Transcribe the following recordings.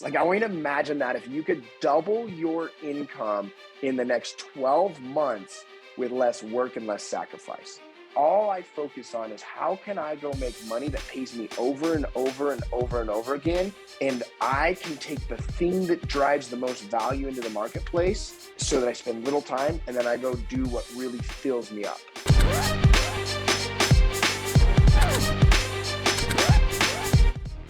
Like, I want you to imagine that if you could double your income in the next 12 months with less work and less sacrifice. All I focus on is how can I go make money that pays me over and over and over and over again? And I can take the thing that drives the most value into the marketplace so that I spend little time and then I go do what really fills me up.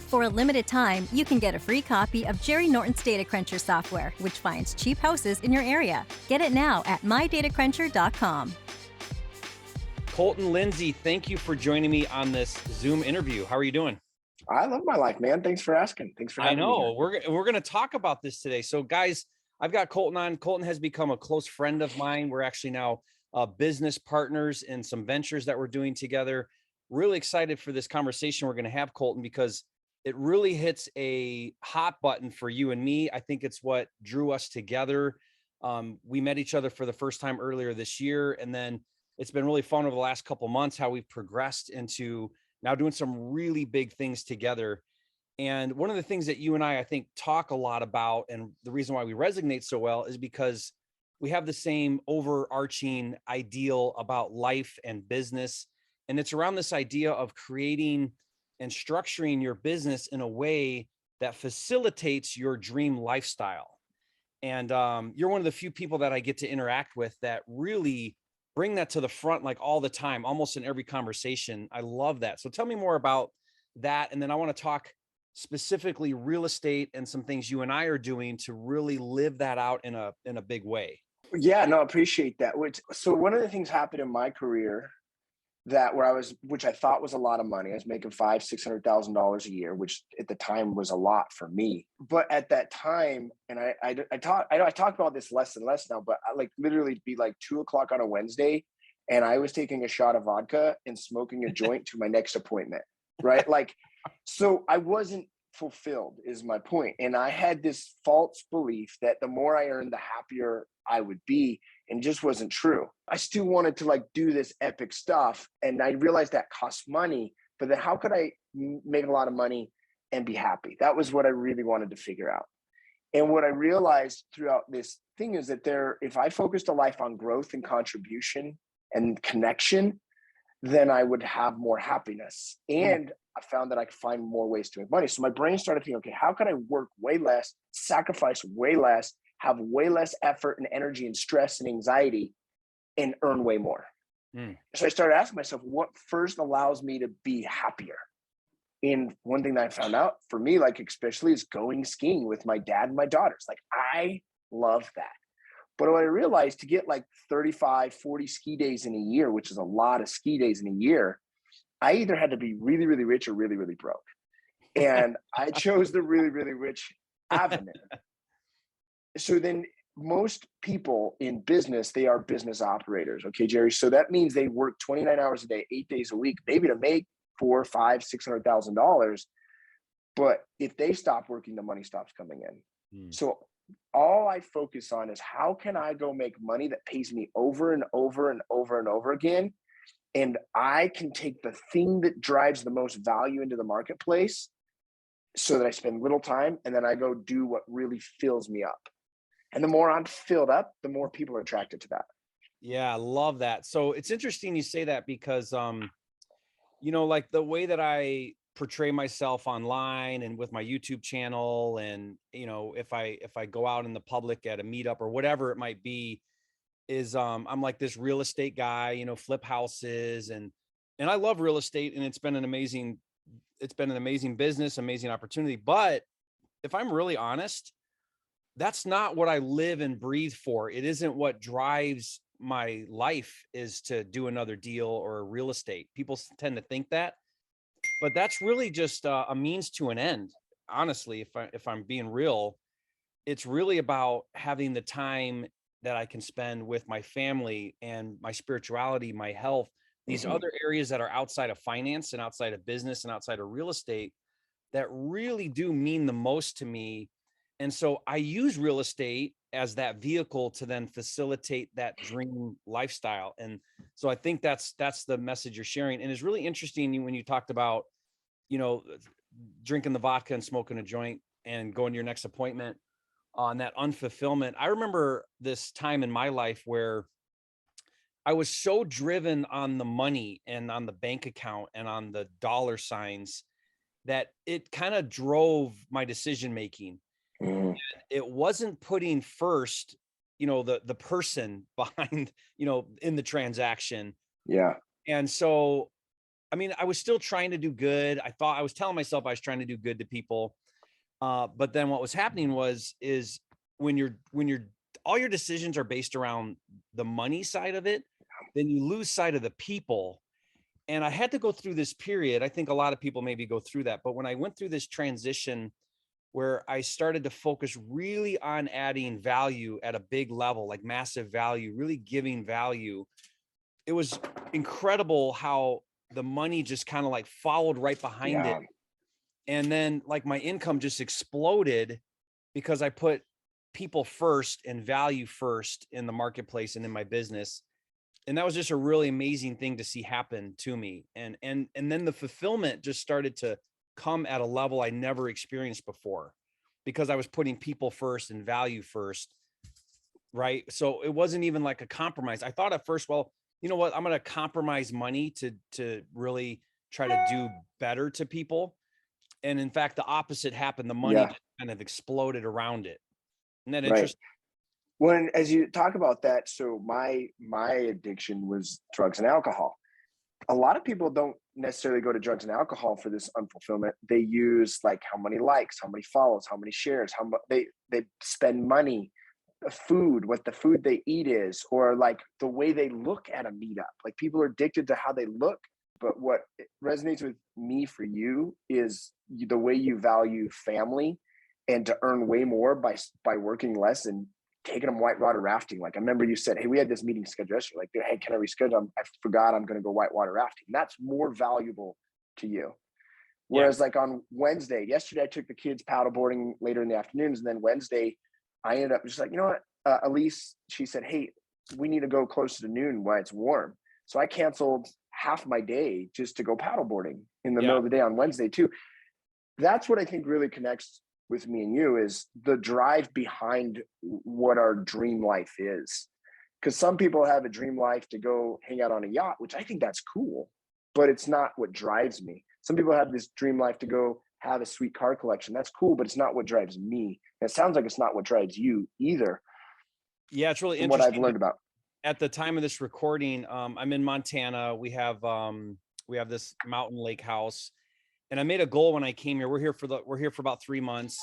For a limited time, you can get a free copy of Jerry Norton's Data Cruncher software, which finds cheap houses in your area. Get it now at mydatacruncher.com. Colton Lindsay, thank you for joining me on this Zoom interview. How are you doing? I love my life, man. Thanks for asking. Thanks for I having me know here. we're going to talk about this today. So guys, I've got Colton on. Colton has become a close friend of mine. We're actually now business partners in some ventures that we're doing together. Really excited for this conversation we're going to have, Colton, because it really hits a hot button for you and me. I think it's what drew us together. We met each other for the first time earlier this year, and then it's been really fun over the last couple of months how we've progressed into now doing some really big things together. And one of the things that you and I think, talk a lot about, and the reason why we resonate so well is because we have the same overarching ideal about life and business. And it's around this idea of creating and structuring your business in a way that facilitates your dream lifestyle. And you're one of the few people that I get to interact with that really bring that to the front, like all the time, almost in every conversation. I love that. So tell me more about that. And then I want to talk specifically real estate and some things you and I are doing to really live that out in a big way. Yeah, no, I appreciate that. So one of the things happened in my career which I thought was a lot of money. I was making $600,000 a year, which at the time was a lot for me. But at that time, and I talk about this less and less now, but I like literally be like 2 o'clock on a Wednesday, and I was taking a shot of vodka and smoking a joint to my next appointment, right? Like, so I wasn't fulfilled is my point. And I had this false belief that the more I earned, the happier I would be, and just wasn't true. I still wanted to like do this epic stuff. And I realized that costs money, but then how could I make a lot of money and be happy? That was what I really wanted to figure out. And what I realized throughout this thing is that if I focused a life on growth and contribution and connection, then I would have more happiness. And I found that I could find more ways to make money. So my brain started thinking, okay, how can I work way less, sacrifice way less, have way less effort and energy and stress and anxiety, and earn way more? So I started asking myself, what first allows me to be happier? And one thing that I found out for me, like especially, is going skiing with my dad and my daughters. Like, I love that. But what I realized, to get like 35, 40 ski days in a year, which is a lot of ski days in a year, I either had to be really, really rich or really, really broke. And I chose the really, really rich avenue. So then most people in business, they are business operators. Okay, Jerry. So that means they work 29 hours a day, 8 days a week, maybe to make $400,000, $500,000, $600,000. But if they stop working, the money stops coming in. So all I focus on is how can I go make money that pays me over and over and over and over again? And I can take the thing that drives the most value into the marketplace so that I spend little time and then I go do what really fills me up. And the more I'm filled up, the more people are attracted to that. Yeah, I love that. So it's interesting you say that because, like the way that I portray myself online and with my YouTube channel, and, if I go out in the public at a meetup or whatever it might be, is, I'm like this real estate guy, flip houses, and I love real estate, and it's been an amazing business, amazing opportunity. But if I'm really honest, that's not what I live and breathe for. It isn't what drives my life, is to do another deal or real estate. People tend to think that, but that's really just a means to an end. Honestly, if I'm being real, it's really about having the time that I can spend with my family and my spirituality, my health, these other areas that are outside of finance and outside of business and outside of real estate that really do mean the most to me. And so I use real estate as that vehicle to then facilitate that dream lifestyle. And so I think that's the message you're sharing. And it's really interesting when you talked about, drinking the vodka and smoking a joint and going to your next appointment on that unfulfillment. I remember this time in my life where I was so driven on the money and on the bank account and on the dollar signs that it kind of drove my decision making. Mhm. It wasn't putting first, the person behind, in the transaction. Yeah. And so, I mean, I was still trying to do good. I was telling myself I was trying to do good to people. But then what was happening is when you're all your decisions are based around the money side of it, then you lose sight of the people. And I had to go through this period. I think a lot of people maybe go through that. But when I went through this transition where I started to focus really on adding value at a big level, like massive value, really giving value, it was incredible how the money just kind of like followed right behind it. Yeah. And then like my income just exploded because I put people first and value first in the marketplace and in my business. And that was just a really amazing thing to see happen to me. And then the fulfillment just started to come at a level I never experienced before because I was putting people first and value first. Right. So it wasn't even like a compromise. I thought at first, well, you know what, I'm going to compromise money to really try to do better to people. And in fact, the opposite happened. The money Yeah. just kind of exploded around it. Isn't that Right. interesting? When, as you talk about that, so my addiction was drugs and alcohol. A lot of people don't necessarily go to drugs and alcohol for this unfulfillment. They use like how many likes, how many follows, how many shares, how much they spend money, food, what the food they eat is, or like the way they look at a meetup. Like people are addicted to how they look. But what resonates with me for you is the way you value family and to earn way more by working less and taking them whitewater rafting. Like I remember you said, hey, we had this meeting scheduled yesterday. Like, hey, can I reschedule? I forgot I'm going to go whitewater rafting. That's more valuable to you. Whereas like on Wednesday, yesterday, I took the kids paddleboarding later in the afternoons. And then Wednesday, I ended up just like, you know what, Elise, she said, hey, we need to go closer to noon while it's warm. So I canceled half my day just to go paddleboarding in the middle of the day on Wednesday too. That's what I think really connects with me and you is the drive behind what our dream life is. Because some people have a dream life to go hang out on a yacht, which I think that's cool, but it's not what drives me. Some people have this dream life to go have a sweet car collection. That's cool, but it's not what drives me. And it sounds like it's not what drives you either. Yeah, it's really interesting. What I've learned about. At the time of this recording, I'm in Montana. We have this mountain lake house. And I made a goal when I came here. We're here for about 3 months.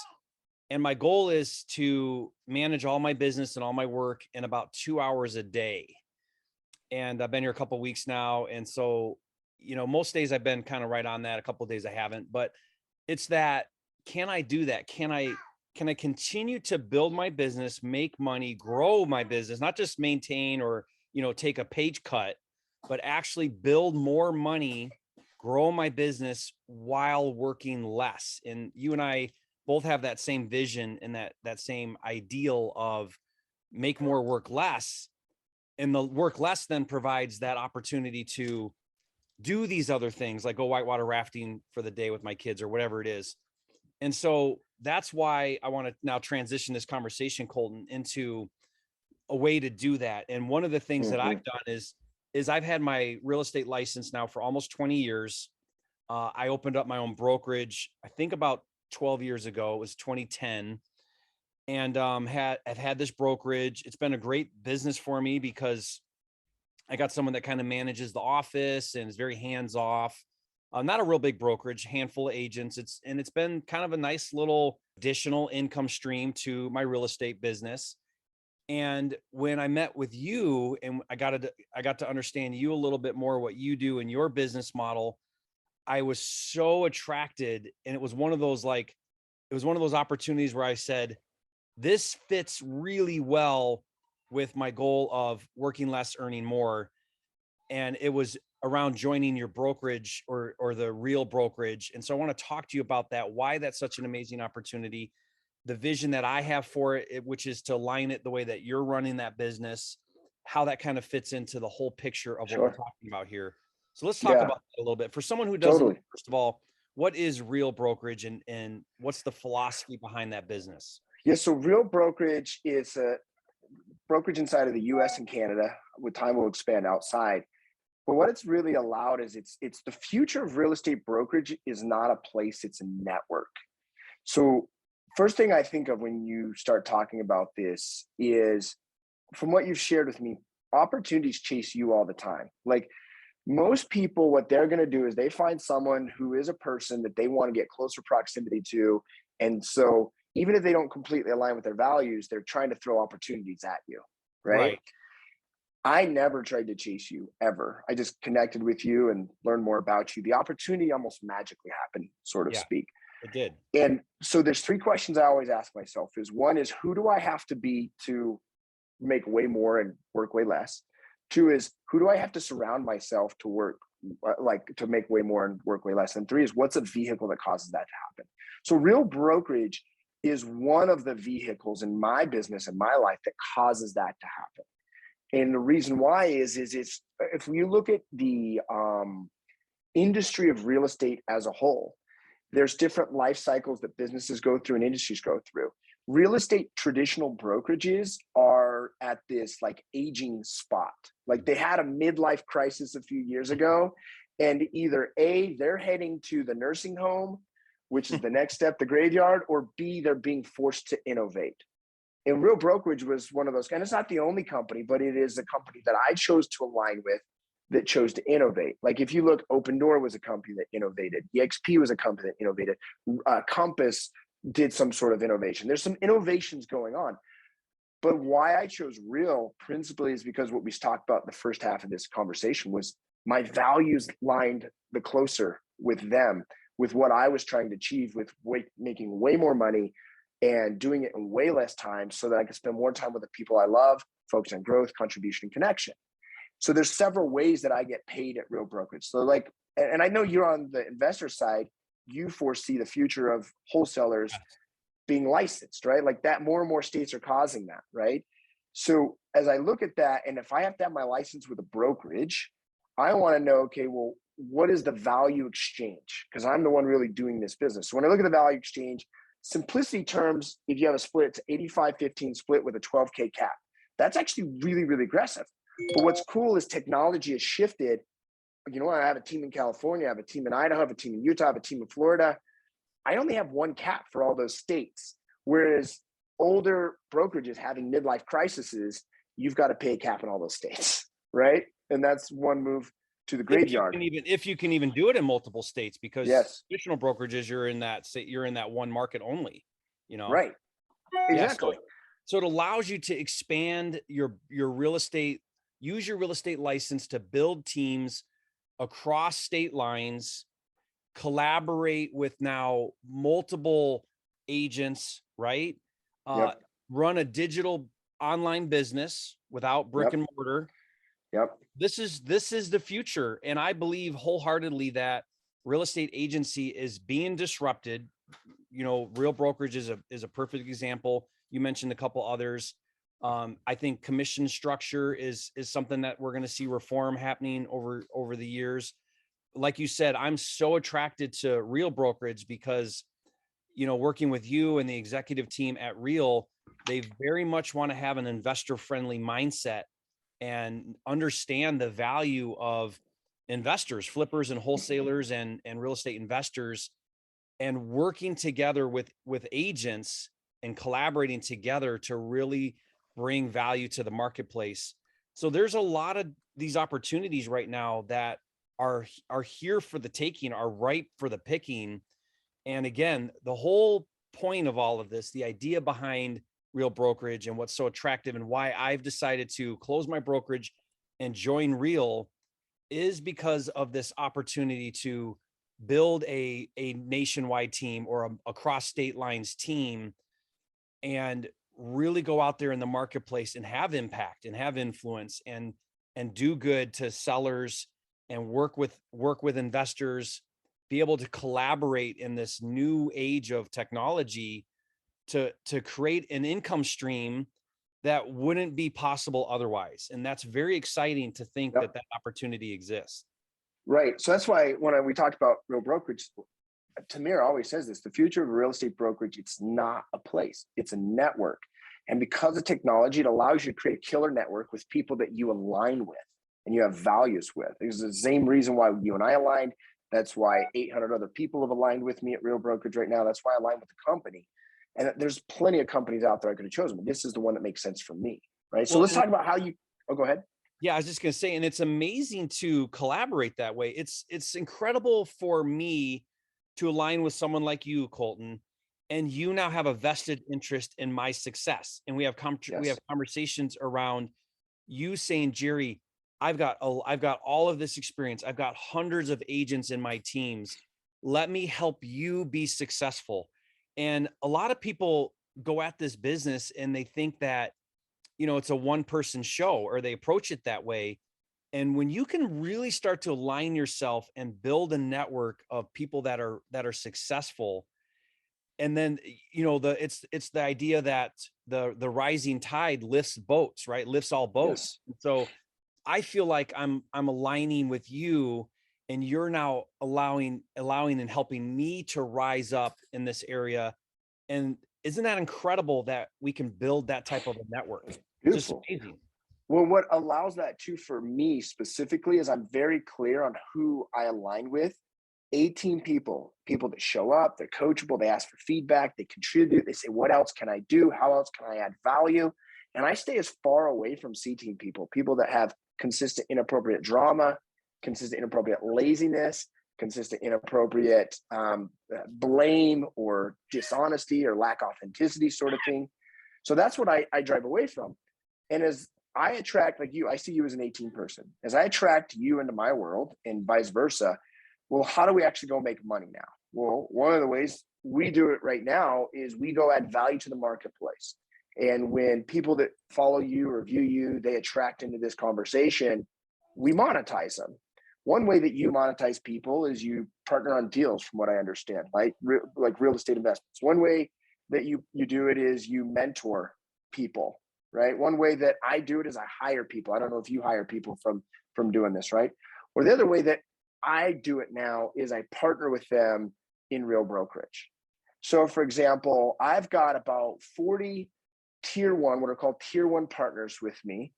And my goal is to manage all my business and all my work in about 2 hours a day. And I've been here a couple of weeks now. And so, most days I've been kind of right on that. A couple of days I haven't, but it's that, can I do that? Can I continue to build my business, make money, grow my business, not just maintain or, take a page cut, but actually build more money, grow my business while working less. And you and I both have that same vision and that same ideal of make more, work less. And the work less then provides that opportunity to do these other things, like go whitewater rafting for the day with my kids or whatever it is. And so that's why I want to now transition this conversation, Colton, into a way to do that. And one of the things that I've done is I've had my real estate license now for almost 20 years. I opened up my own brokerage, I think about 12 years ago. It was 2010. And I've had this brokerage. It's been a great business for me because I got someone that kind of manages the office and is very hands off. Not a real big brokerage, handful of agents. It's been kind of a nice little additional income stream to my real estate business. And when I met with you and I got to understand you a little bit more, what you do in your business model, I was so attracted. And it was one of those opportunities where I said, this fits really well with my goal of working less, earning more. And it was around joining your brokerage or the Real Brokerage. And so I want to talk to you about that, why that's such an amazing opportunity, the vision that I have for it, which is to align it the way that you're running that business, how that kind of fits into the whole picture of what we're talking about here. So let's talk about that a little bit. For someone who doesn't, first of all, what is Real Brokerage, and what's the philosophy behind that business? Yeah, so Real Brokerage is a brokerage inside of the US and Canada. With time, we'll expand outside. But what it's really allowed is it's the future of real estate brokerage is not a place, it's a network. So first thing I think of when you start talking about this is, from what you've shared with me, opportunities chase you all the time. Like most people, what they're going to do is they find someone who is a person that they want to get closer proximity to. And so even if they don't completely align with their values, they're trying to throw opportunities at you. Right. I never tried to chase you ever. I just connected with you and learned more about you. The opportunity almost magically happened, sort of speak. It did. And so there's three questions I always ask myself is, one is, who do I have to be to make way more and work way less? Two is, who do I have to surround myself to work, like to make way more and work way less? And three is, what's a vehicle that causes that to happen? So Real Brokerage is one of the vehicles in my business and my life that causes that to happen. And the reason why is it's, if you look at the industry of real estate as a whole, there's different life cycles that businesses go through and industries go through. Real estate traditional brokerages are at this like aging spot. Like they had a midlife crisis a few years ago, and either A, they're heading to the nursing home, which is the next step, the graveyard, or B, they're being forced to innovate. And Real Brokerage was one of those, and it's not the only company, but it is a company that I chose to align with that chose to innovate. Like if you look, Open Door was a company that innovated. EXP was a company that innovated. Compass did some sort of innovation. There's some innovations going on. But why I chose Real principally is because what we talked about in the first half of this conversation was my values lined the closer with them, with what I was trying to achieve, with making way more money and doing it in way less time so that I could spend more time with the people I love, focus on growth, contribution, and connection. So there's several ways that I get paid at Real Brokerage. So like, and I know you're on the investor side, you foresee the future of wholesalers being licensed, right? Like that, more and more states are causing that, right? So as I look at that, and if I have to have my license with a brokerage, I want to know, okay, well, what is the value exchange? Because I'm the one really doing this business. So when I look at the value exchange, simplicity terms, if you have a split, it's 85-15 split with a 12K cap. That's actually really, really aggressive. But what's cool is technology has shifted. You know, I have a team in California, I have a team in Idaho, I have a team in Utah, I have a team in Florida. I only have one cap for all those states. Whereas older brokerages having midlife crises, you've got to pay a cap in all those states, right? And that's one move to the graveyard. If you can even do it in multiple states, because traditional brokerages, you're in that one market only, you know? Right. Exactly. Yeah, so it allows you to expand your real estate, use your real estate license to build teams across state lines, collaborate with now multiple agents, right? Run a digital online business without brick and mortar. This is the future. And I believe wholeheartedly that real estate agency is being disrupted. You know, Real Brokerage is a perfect example. You mentioned a couple others. I think commission structure is something that we're going to see reform happening over the years. Like you said, I'm so attracted to Real Brokerage because, you know, working with you and the executive team at Real, they very much want to have an investor friendly mindset and understand the value of investors, flippers and wholesalers and real estate investors, and working together with agents and collaborating together to really bring value to the marketplace. So there's a lot of these opportunities right now that are here for the taking, are ripe for the picking. And again, the whole point of all of this, the idea behind Real Brokerage and what's so attractive and why I've decided to close my brokerage and join Real is because of this opportunity to build a nationwide team or a across state lines team and really go out there in the marketplace and have impact and have influence and do good to sellers and work with investors, be able to collaborate in this new age of technology to create an income stream that wouldn't be possible otherwise. And that's very exciting to think that opportunity exists. Right. So that's why when we talked about Real Brokerage, Tamir always says this, the future of real estate brokerage, it's not a place, it's a network. And because of technology, it allows you to create a killer network with people that you align with and you have values with. It's the same reason why you and I aligned. That's why 800 other people have aligned with me at Real Brokerage right now. That's why I align with the company. And there's plenty of companies out there I could have chosen, but this is the one that makes sense for me, right? So let's talk about how you, go ahead. Yeah, I was just going to say, and it's amazing to collaborate that way. It's incredible for me to align with someone like you, Colton, and you now have a vested interest in my success. And we have conversations around you saying, Jerry, I've got all of this experience. I've got hundreds of agents in my teams. Let me help you be successful. And a lot of people go at this business and they think that, it's a one-person show, or they approach it that way. And when you can really start to align yourself and build a network of people that are successful, and then, it's the idea that the rising tide lifts boats, right? Lifts all boats. Yes. So I feel like I'm aligning with you, and you're now allowing and helping me to rise up in this area. And isn't that incredible that we can build that type of a network? Beautiful. Just amazing. Well, what allows that too for me specifically is I'm very clear on who I align with. 18 people that show up, they're coachable, they ask for feedback, they contribute, they say, what else can I do? How else can I add value? And I stay as far away from C-team people that have consistent inappropriate drama, consistent inappropriate laziness, consistent inappropriate blame or dishonesty or lack of authenticity sort of thing. So that's what I drive away from. And as I attract, like you, I see you as an 18 person. As I attract you into my world and vice versa, well, how do we actually go make money now? Well, one of the ways we do it right now is we go add value to the marketplace. And when people that follow you or view you, they attract into this conversation, we monetize them. One way that you monetize people is you partner on deals, from what I understand, right? Like real estate investments. One way that you do it is you mentor people, right? One way that I do it is I hire people. I don't know if you hire people from doing this, right? Or the other way that I do it now is I partner with them in Real Brokerage. So for example, I've got about 40 tier one, what are called tier one partners with me.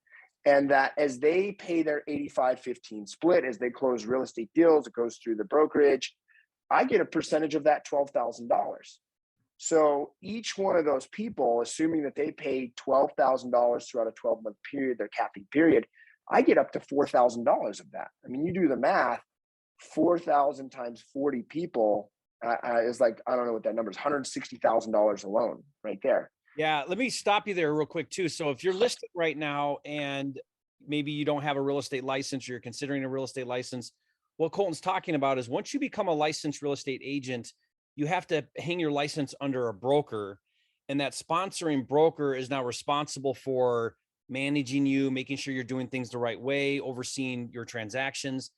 And that as they pay their 85-15 split, as they close real estate deals, it goes through the brokerage, I get a percentage of that $12,000. So each one of those people, assuming that they pay $12,000 throughout a 12-month period, their capping period, I get up to $4,000 of that. I mean, you do the math, 4,000 times 40 people is like, I don't know what that number is, $160,000 alone right there. Yeah, let me stop you there real quick too. So if you're listed right now and maybe you don't have a real estate license, or you're considering a real estate license, what Colton's talking about is once you become a licensed real estate agent, you have to hang your license under a broker, and that sponsoring broker is now responsible for managing you, making sure you're doing things the right way, overseeing your transactions.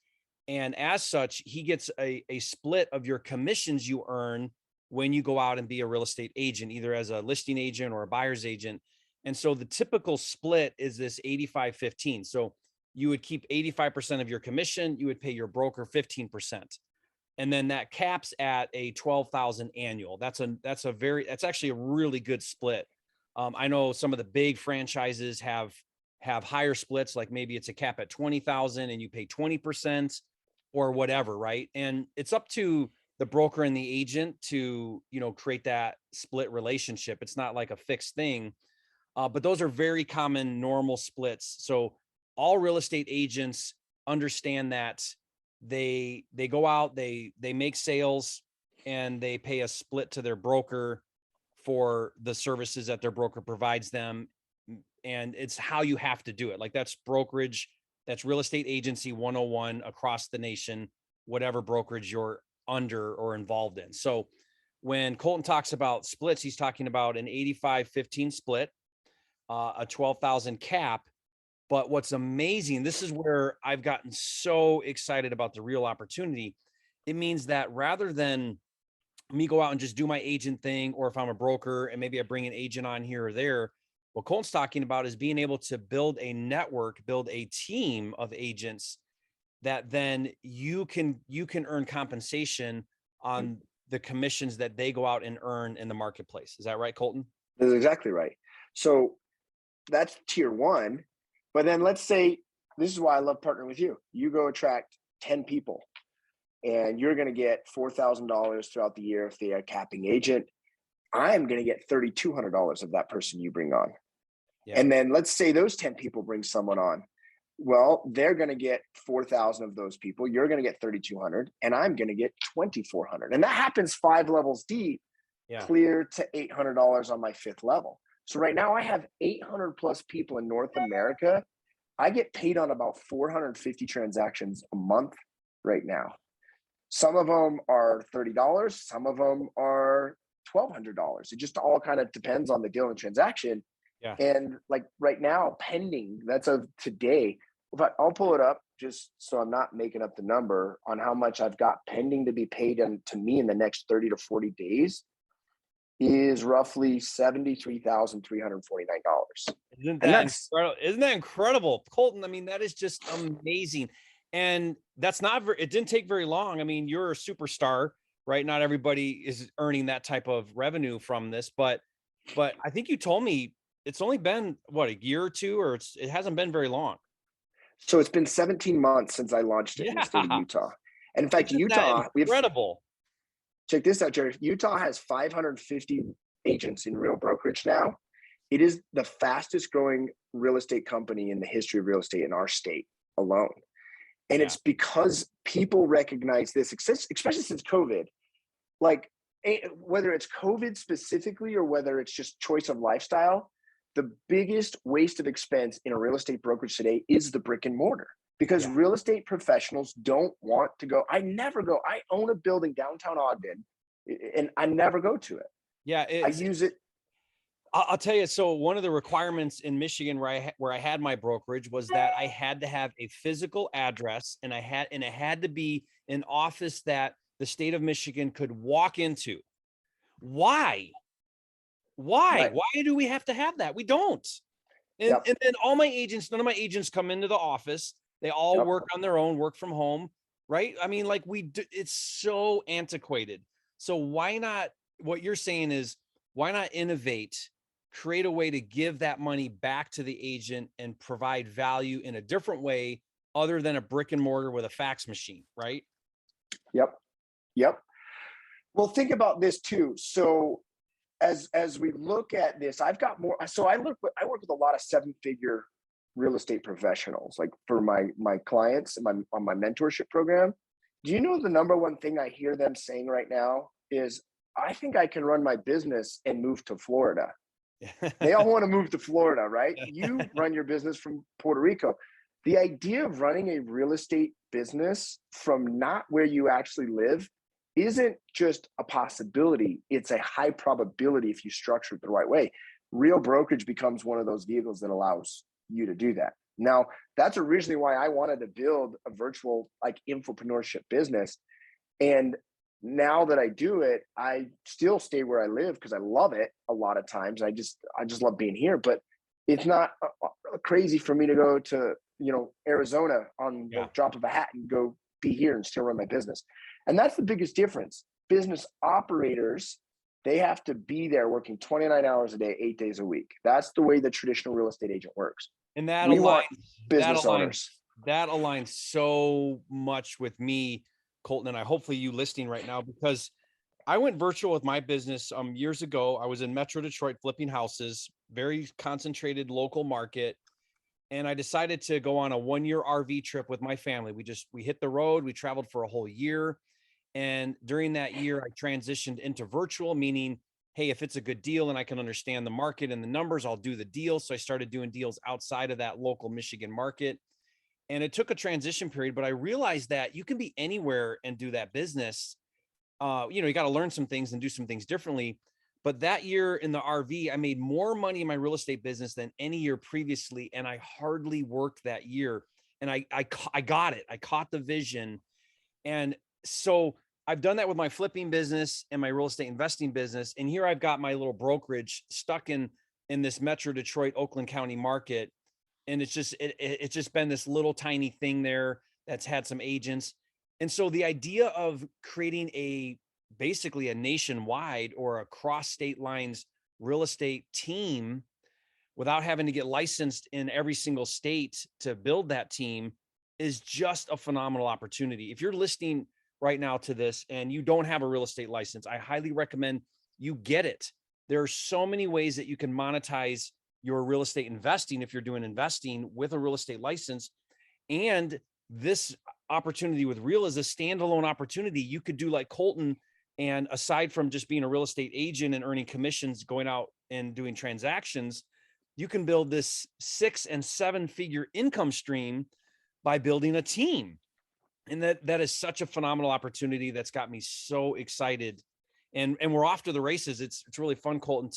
And as such, he gets a split of your commissions you earn when you go out and be a real estate agent, either as a listing agent or a buyer's agent. And so the typical split is this 85-15. So you would keep 85% of your commission, you would pay your broker 15%. And then that caps at a 12,000 annual. That's actually a really good split. I know some of the big franchises have higher splits, like maybe it's a cap at 20,000 and you pay 20% or whatever, right? And it's up to the broker and the agent to, create that split relationship. It's not like a fixed thing, but those are very common, normal splits. So all real estate agents understand that they go out, they make sales, and they pay a split to their broker for the services that their broker provides them. And it's how you have to do it. Like that's brokerage, that's real estate agency 101 across the nation, whatever brokerage you're under or involved in. So when Colton talks about splits, he's talking about an 85-15 split, a 12,000 cap. But what's amazing, this is where I've gotten so excited about the real opportunity. It means that rather than me go out and just do my agent thing, or if I'm a broker and maybe I bring an agent on here or there, what Colton's talking about is being able to build a network, build a team of agents that then you can earn compensation on the commissions that they go out and earn in the marketplace. Is that right, Colton? That's exactly right. So that's tier one. But then let's say, this is why I love partnering with you. You go attract 10 people and you're going to get $4,000 throughout the year if they are a capping agent. I'm going to get $3,200 of that person you bring on. Yeah. And then let's say those 10 people bring someone on. Well, they're going to get 4,000 of those people. You're going to get 3,200 and I'm going to get 2,400. And that happens 5 levels deep, clear to $800 on my 5th level. So right now I have 800 plus people in North America. I get paid on about 450 transactions a month right now. Some of them are $30. Some of them are $1,200. It just all kind of depends on the deal and transaction. Yeah. And like right now, pending, that's of today, but I'll pull it up just so I'm not making up the number on how much I've got pending to be paid to me in the next 30 to 40 days is roughly $73,349. Isn't that incredible, Colton? I mean, that is just amazing. And that's not, it didn't take very long. I mean, you're a superstar, right? Not everybody is earning that type of revenue from this, but I think you told me it's only been what, a year or two, or it hasn't been very long. So it's been 17 months since I launched it in the state of Utah. And in fact, Utah, incredible. Check this out, Jerry. Utah has 550 agents in Real Brokerage now. It is the fastest growing real estate company in the history of real estate in our state alone. And it's because people recognize this, especially since COVID, like whether it's COVID specifically or whether it's just choice of lifestyle, the biggest waste of expense in a real estate brokerage today is the brick and mortar. Because real estate professionals don't want to go. I never go. I own a building downtown Ogden, and I never go to it. Yeah, I use it. I'll tell you. So one of the requirements in Michigan where I had my brokerage was that I had to have a physical address, and it had to be an office that the state of Michigan could walk into. Why? Right. Why do we have to have that? We don't. And then none of my agents come into the office. They all work on their own, work from home, right? I mean, like it's so antiquated. So why not, what you're saying is, why not innovate, create a way to give that money back to the agent and provide value in a different way other than a brick and mortar with a fax machine, right? Yep. Well, think about this too. So as we look at this, I've got more. So I work with a lot of 7-figure real estate professionals, like for my clients on my mentorship program. Do you know the number one thing I hear them saying right now is, I think I can run my business and move to Florida. They all want to move to Florida, right? You run your business from Puerto Rico. The idea of running a real estate business from not where you actually live isn't just a possibility. It's a high probability if you structure it the right way. Real Brokerage becomes one of those vehicles that allows you to do that. Now, that's originally why I wanted to build a virtual like infopreneurship business. And now that I do it, I still stay where I live because I love it a lot of times. I just love being here, but it's not crazy for me to go to, Arizona on the drop of a hat and go be here and still run my business. And that's the biggest difference. Business operators, they have to be there working 29 hours a day, 8 days a week. That's the way the traditional real estate agent works. And that aligns so much with me, Colton, and hopefully you listening right now, because I went virtual with my business years ago. I was in Metro Detroit flipping houses, very concentrated local market. And I decided to go on a 1-year RV trip with my family. We hit the road. We traveled for a whole year. And during that year, I transitioned into virtual, meaning, hey, if it's a good deal and I can understand the market and the numbers, I'll do the deal. So I started doing deals outside of that local Michigan market. And it took a transition period, but I realized that you can be anywhere and do that business. You got to learn some things and do some things differently. But that year in the RV, I made more money in my real estate business than any year previously. And I hardly worked that year. And I got it. I caught the vision. And so I've done that with my flipping business and my real estate investing business. And here I've got my little brokerage stuck in this Metro Detroit, Oakland County market. And it's just been this little tiny thing there that's had some agents. And so the idea of creating a basically a nationwide or across state lines real estate team without having to get licensed in every single state to build that team is just a phenomenal opportunity. If you're listening right now to this and you don't have a real estate license, I highly recommend you get it. There are so many ways that you can monetize your real estate investing if you're doing investing with a real estate license. And this opportunity with Real is a standalone opportunity. You could do like Colton, and aside from just being a real estate agent and earning commissions, going out and doing transactions, you can build this 6 and 7 figure income stream by building a team. And that is such a phenomenal opportunity that's got me so excited. And we're off to the races. It's really fun, Colton,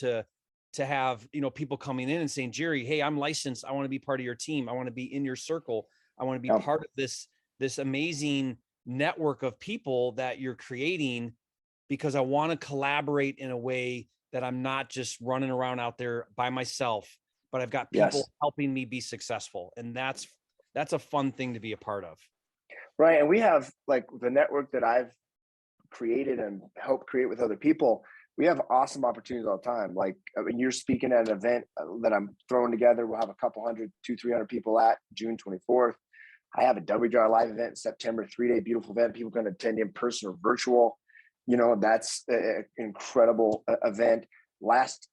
to have, people coming in and saying, Jerry, hey, I'm licensed. I want to be part of your team. I want to be in your circle. I want to be part of this amazing network of people that you're creating, because I want to collaborate in a way that I'm not just running around out there by myself, but I've got people helping me be successful. And that's a fun thing to be a part of. Right. And we have like the network that I've created and helped create with other people. We have awesome opportunities all the time. Like when you're speaking at an event that I'm throwing together, we'll have a couple hundred, 200-300 people at June 24th. I have a WDR live event in September, 3-day beautiful event. People can attend in person or virtual. That's an incredible event. Last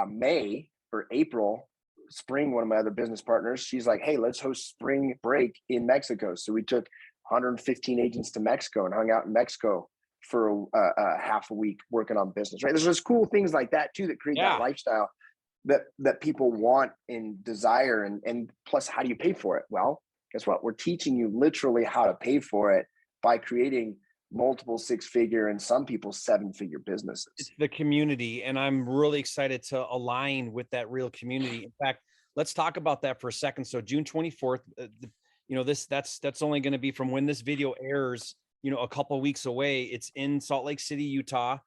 May or April, spring, one of my other business partners, she's like, hey, let's host spring break in Mexico. So we took 115 agents to Mexico and hung out in Mexico for a half a week working on business, right? There's just cool things like that too, that create that lifestyle that people want and desire. And plus, how do you pay for it? Well, guess what? We're teaching you literally how to pay for it by creating multiple 6-figure and some people 7-figure businesses. It's the community. And I'm really excited to align with that Real community. In fact, let's talk about that for a second. So June 24th, that's only going to be from when this video airs, a couple of weeks away. It's in Salt Lake City, Utah.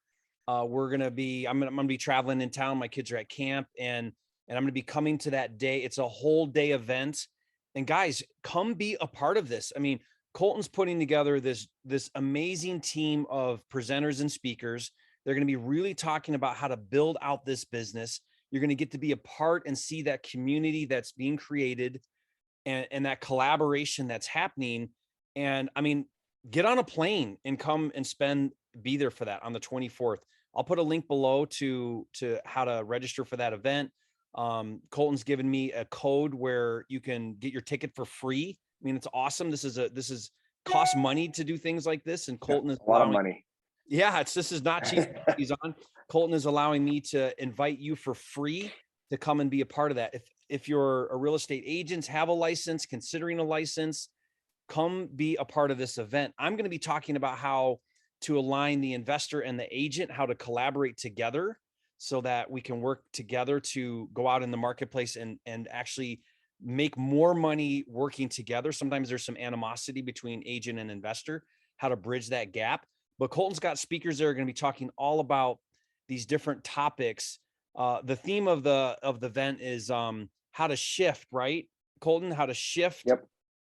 I'm going to be traveling in town. My kids are at camp, and I'm going to be coming to that day. It's a whole day event. And guys, come be a part of this. I mean, Colton's putting together this amazing team of presenters and speakers. They're going to be really talking about how to build out this business. You're going to get to be a part and see that community that's being created and that collaboration that's happening. And I mean, get on a plane and come and be there for that on the 24th. I'll put a link below to how to register for that event. Colton's given me a code where you can get your ticket for free. I mean, it's awesome. This is cost money to do things like this. And Colton is a lot of money. Yeah, this is not cheap. He's on. Colton is allowing me to invite you for free to come and be a part of that. If you're a real estate agent, have a license, considering a license, come be a part of this event. I'm going to be talking about how to align the investor and the agent, how to collaborate together so that we can work together to go out in the marketplace and actually make more money working together. Sometimes there's some animosity between agent and investor, how to bridge that gap. But Colton's got speakers that are going to be talking all about these different topics. The theme of the event is how to shift, right, Colton? How to shift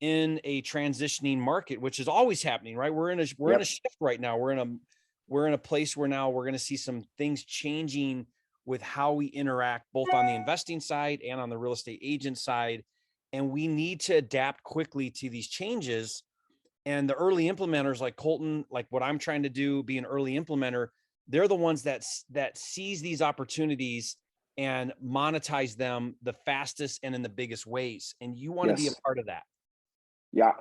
in a transitioning market, which is always happening, right? We're in a shift right now. We're in a place where now we're going to see some things changing with how we interact both on the investing side and on the real estate agent side. And we need to adapt quickly to these changes. And the early implementers like Colton, like what I'm trying to do, be an early implementer, they're the ones that seize these opportunities and monetize them the fastest and in the biggest ways. And you want to be a part of that. Yeah.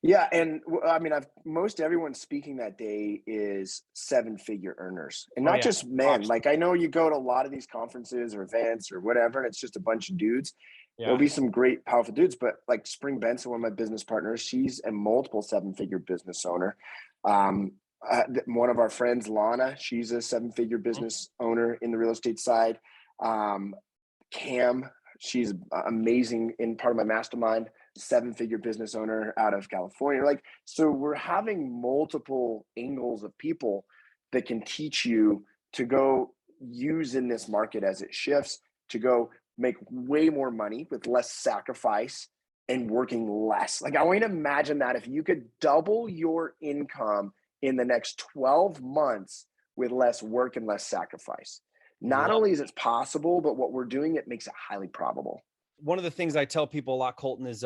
Yeah. And I mean, most everyone speaking that day is 7-figure earners, and not just men. Like, I know you go to a lot of these conferences or events or whatever, and it's just a bunch of dudes. There'll be some great, powerful dudes, but like Spring Benson, one of my business partners, she's a multiple 7-figure business owner. One of our friends, Lana, she's a 7-figure business owner in the real estate side. Cam, she's amazing in part of my mastermind, 7-figure business owner out of California. Like, so we're having multiple angles of people that can teach you to go use in this market as it shifts, to go make way more money with less sacrifice and working less. Like, I want you to imagine that if you could double your income in the next 12 months with less work and less sacrifice. Not Love only is it possible, but what we're doing, it makes it highly probable. One of the things I tell people a lot, Colton, is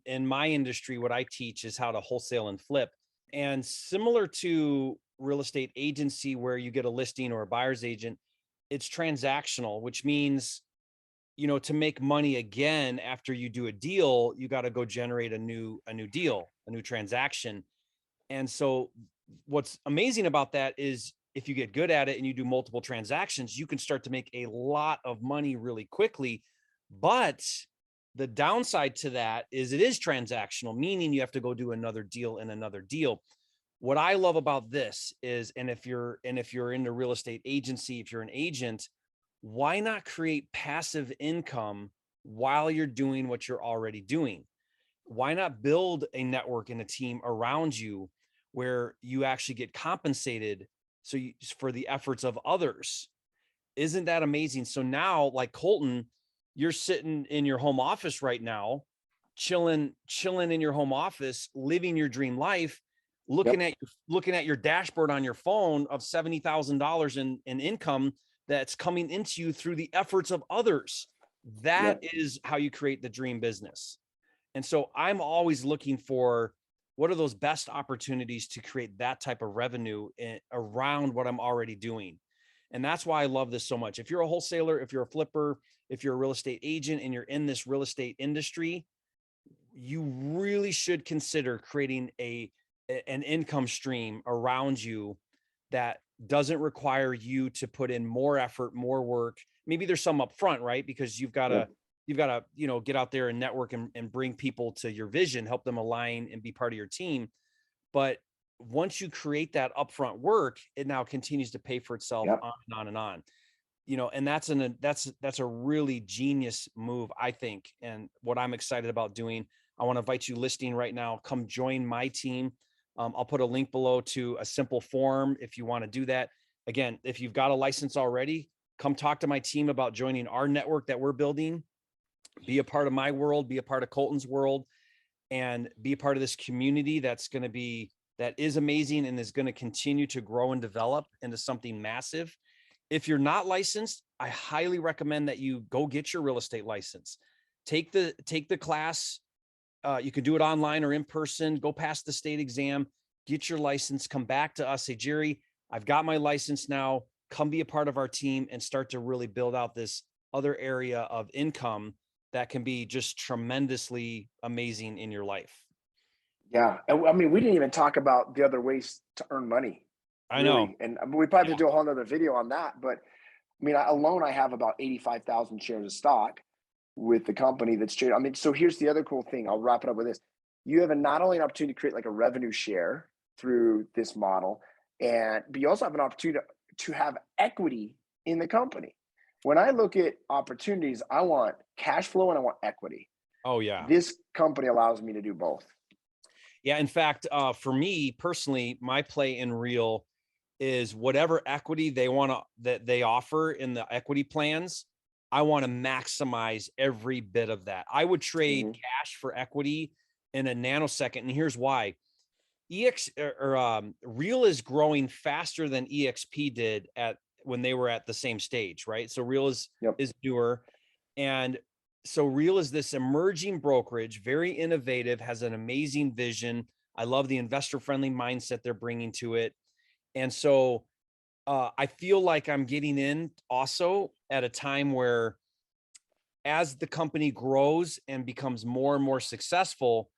in my industry, what I teach is how to wholesale and flip. And similar to real estate agency, where you get a listing or a buyer's agent, it's transactional, which means, to make money again after you do a deal, you got to go generate a new deal, a new transaction. And so what's amazing about that is if you get good at it and you do multiple transactions, you can start to make a lot of money really quickly. But the downside to that is it is transactional, meaning you have to go do another deal and another deal. What I love about this is, and if you're in a real estate agency, if you're an agent, why not create passive income while you're doing what you're already doing? Why not build a network and a team around you where you actually get compensated for the efforts of others? Isn't that amazing? So now, like Colton, you're sitting in your home office right now, chilling in your home office, living your dream life, looking at your dashboard on your phone of $70,000 in income that's coming into you through the efforts of others. That is how you create the dream business. And so I'm always looking for what are those best opportunities to create that type of revenue around what I'm already doing. And that's why I love this so much. If you're a wholesaler, if you're a flipper, if you're a real estate agent and you're in this real estate industry, you really should consider creating an income stream around you that doesn't require you to put in more effort, more work. Maybe there's some upfront, right? Because you've got to, get out there and network and bring people to your vision, help them align and be part of your team. But once you create that upfront work, it now continues to pay for itself on and on and on. And that's a really genius move, I think. And what I'm excited about doing, I want to invite you listening right now, come join my team. I'll put a link below to a simple form if you want to do that. Again, if you've got a license already, come talk to my team about joining our network that we're building. Be a part of my world, be a part of Colton's world, and be a part of this community that is amazing and is going to continue to grow and develop into something massive. If you're not licensed, I highly recommend that you go get your real estate license. Take the class. You can do it online or in person. Go pass the state exam, get your license, come back to us. Say, Jerry, I've got my license now. Come be a part of our team and start to really build out this other area of income that can be just tremendously amazing in your life. Yeah. I mean, we didn't even talk about the other ways to earn money. I know. And we probably have to do a whole nother video on that. But I mean, I have about 85,000 shares of stock with the company that's traded. I mean, so here's the other cool thing. I'll wrap it up with this. You have not only an opportunity to create like a revenue share through this model, but you also have an opportunity to have equity in the company. When I look at opportunities, I want cash flow and I want equity. Oh yeah. This company allows me to do both. Yeah. In fact, for me personally, my play in Real is whatever equity that they offer in the equity plans, I want to maximize every bit of that. I would trade cash for equity in a nanosecond. And here's why. Real is growing faster than EXP did when they were at the same stage, right? So Real is newer. And so Real is this emerging brokerage, very innovative, has an amazing vision. I love the investor-friendly mindset they're bringing to it. And so I feel like I'm getting in also at a time where as the company grows and becomes more and more successful,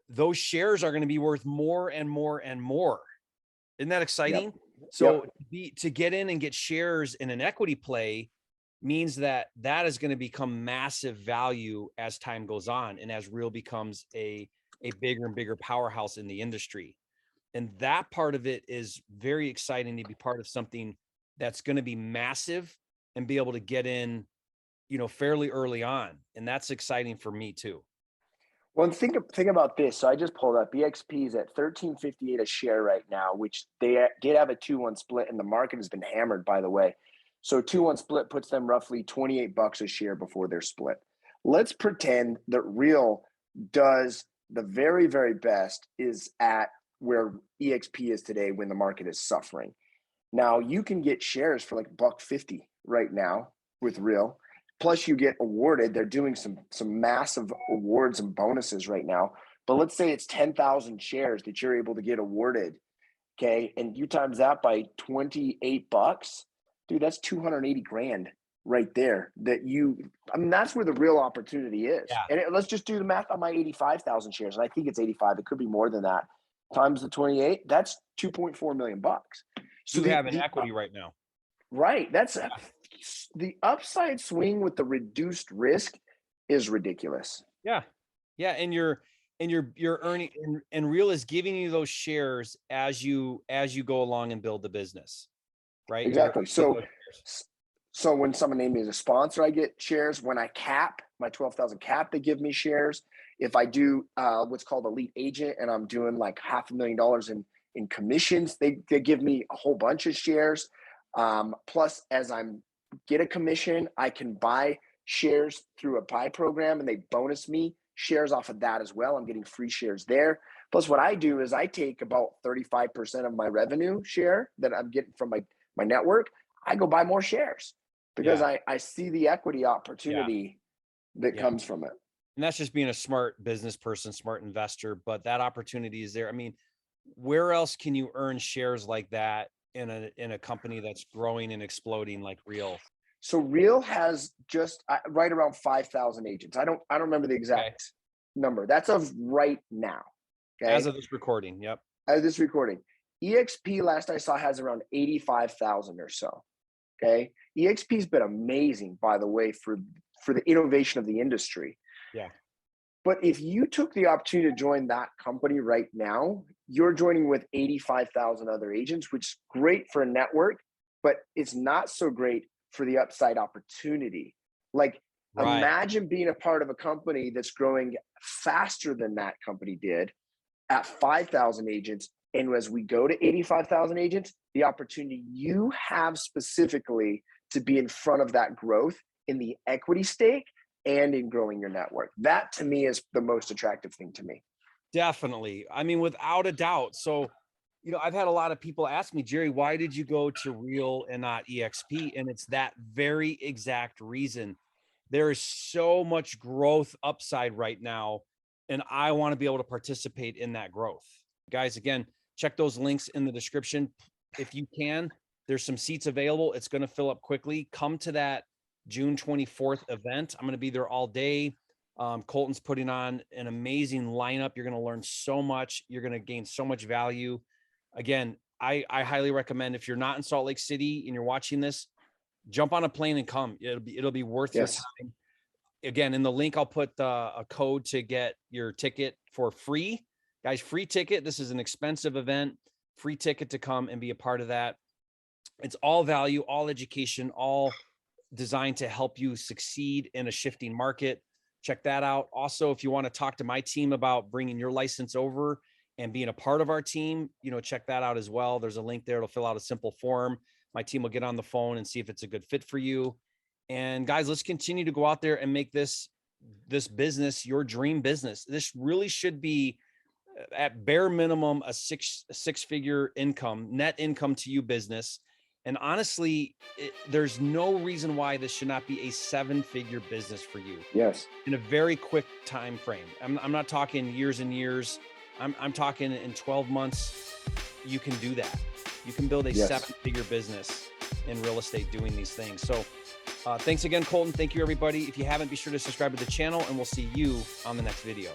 those shares are going to be worth more and more and more. Isn't that exciting? So to get in and get shares in an equity play means that is going to become massive value as time goes on and as Real becomes a bigger and bigger powerhouse in the industry. And that part of it is very exciting to be part of something that's going to be massive and be able to get in, fairly early on. And that's exciting for me too. Well, think about this. So I just pulled up EXP is at $13.58 a share right now, which they did have a 2-1 split, and the market has been hammered, by the way. So 2-1 split puts them roughly $28 a share before their split. Let's pretend that Real does the very, very best is at where EXP is today when the market is suffering. Now you can get shares for like $1.50 right now with Real. Plus you get awarded. They're doing some massive awards and bonuses right now. But let's say it's 10,000 shares that you're able to get awarded. Okay. And you times that by $28, dude, that's 280 grand right there that's where the real opportunity is. Yeah. And let's just do the math on my 85,000 shares. And I think it's 85. It could be more than that. Times the 28, that's 2.4 million bucks. So you have an equity right now. Right. That's the upside swing with the reduced risk is ridiculous. Yeah. Yeah. And you're earning, and Real is giving you those shares as you go along and build the business. Right. Exactly. So when someone named me as a sponsor, I get shares. When I cap my 12,000 cap, they give me shares. If I do what's called elite agent and I'm doing like $500,000 in commissions, they give me a whole bunch of shares. Plus, as I'm get a commission, I can buy shares through a buy program and they bonus me shares off of that as well. I'm getting free shares there. Plus, what I do is I take about 35% of my revenue share that I'm getting from my network. I go buy more shares because I see the equity opportunity that comes from it. And that's just being a smart business person, smart investor, but that opportunity is there. I mean, where else can you earn shares like that in a company that's growing and exploding like Real? So Real has just right around 5,000 agents. I don't remember the exact number. That's of right now. Okay. As of this recording. Yep. As of this recording. EXP last I saw has around 85,000 or so. Okay. EXP has been amazing, by the way, for the innovation of the industry. Yeah. But if you took the opportunity to join that company right now, you're joining with 85,000 other agents, which is great for a network, but it's not so great for the upside opportunity. Like imagine being a part of a company that's growing faster than that company did at 5,000 agents. And as we go to 85,000 agents, the opportunity you have specifically to be in front of that growth in the equity stake and in growing your network. That to me is the most attractive thing to me. Definitely. I mean, without a doubt. So, I've had a lot of people ask me, Jerry, why did you go to Real and not EXP? And it's that very exact reason. There is so much growth upside right now, and I want to be able to participate in that growth. Guys, again, check those links in the description. If you can, there's some seats available. It's going to fill up quickly. Come to that June 24th event. I'm going to be there all day. Colton's putting on an amazing lineup. You're going to learn so much. You're going to gain so much value. Again, I highly recommend, if you're not in Salt Lake City and you're watching this, jump on a plane and come. It'll be worth your time. Again, in the link, I'll put a code to get your ticket for free. Guys, free ticket. This is an expensive event. Free ticket to come and be a part of that. It's all value, all education, all designed to help you succeed in a shifting market. Check that out. Also, if you want to talk to my team about bringing your license over and being a part of our team, check that out as well. There's a link there. It'll fill out a simple form. My team will get on the phone and see if it's a good fit for you. And guys, let's continue to go out there and make this business your dream business. This really should be, at bare minimum, a six-figure income, net income to you business. And honestly, there's no reason why this should not be a 7-figure business for you. Yes. In a very quick time frame. I'm not talking years and years. I'm talking in 12 months, you can do that. You can build a 7-figure business in real estate doing these things. So thanks again, Colton. Thank you, everybody. If you haven't, be sure to subscribe to the channel, and we'll see you on the next video.